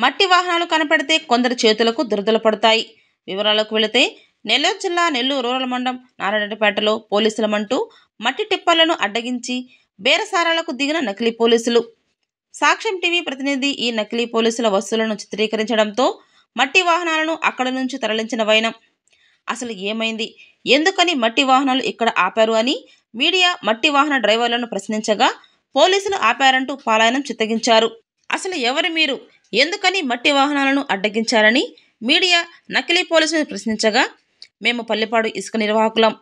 మట్టి వాహనాలు కనపడితే కొందరి చేతులకు దురదలు పడతాయి. వివరాలకు వెళితే నెల్లూరు జిల్లా నెల్లూరు రూరల్ మండలం నారాయణపేటలో పోలీసులమంటూ మట్టి టిప్పర్లను అడ్డగించి బేరసారాలకు దిగిన నకిలీ పోలీసులు. సాక్ష్యం టీవీ ప్రతినిధి ఈ నకిలీ పోలీసుల వస్తువులను చిత్రీకరించడంతో మట్టి వాహనాలను అక్కడి నుంచి తరలించిన వైనం. అసలు ఏమైంది, ఎందుకని మట్టి వాహనాలు ఇక్కడ ఆపారు అని మీడియా మట్టి వాహన డ్రైవర్లను ప్రశ్నించగా పోలీసులు ఆపారంటూ పలాయనం చిత్తగించారు. అసలు ఎవరు మీరు, ఎందుకని మట్టి వాహనాలను అడ్డగించారని మీడియా నకిలీ పోలీసులను ప్రశ్నించగా, మేము పల్లెపాడు ఇసుక నిర్వాహకులం,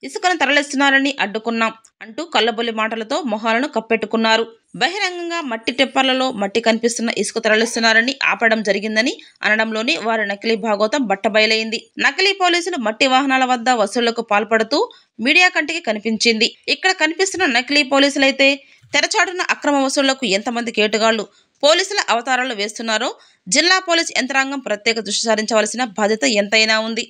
ఇసుకను తరలిస్తున్నారని అడ్డుకున్నాం అంటూ కళ్ళబొల్లి మాటలతో మొహాలను కప్పెట్టుకున్నారు. బహిరంగంగా మట్టి టిప్పర్లలో మట్టి కనిపిస్తున్న ఇసుక తరలిస్తున్నారని ఆపడం జరిగిందని అనడంలోనే వారి నకిలీ భాగోతం బట్టబయలైంది. నకిలీ పోలీసులు మట్టి వాహనాల వద్ద వసూళ్లకు పాల్పడుతూ మీడియా కంటికి కనిపించింది. ఇక్కడ కనిపిస్తున్న నకిలీ పోలీసులైతే తెరచాటున అక్రమ వసూళ్లకు ఎంతమంది కేటుగాళ్లు పోలీసుల అవతారాలు వేస్తున్నారో జిల్లా పోలీస్ యంత్రాంగం ప్రత్యేక దృష్టి సారించవలసిన బాధ్యత ఎంతైనా ఉంది.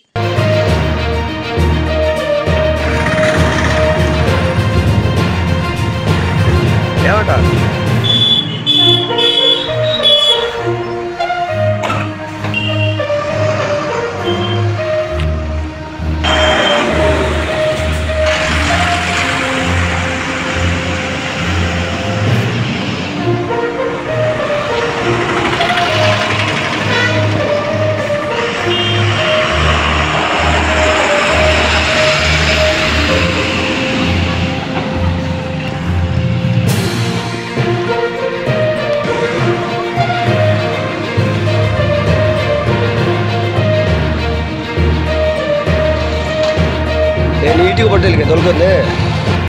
నీట్గా పట్టేది దొరకదు.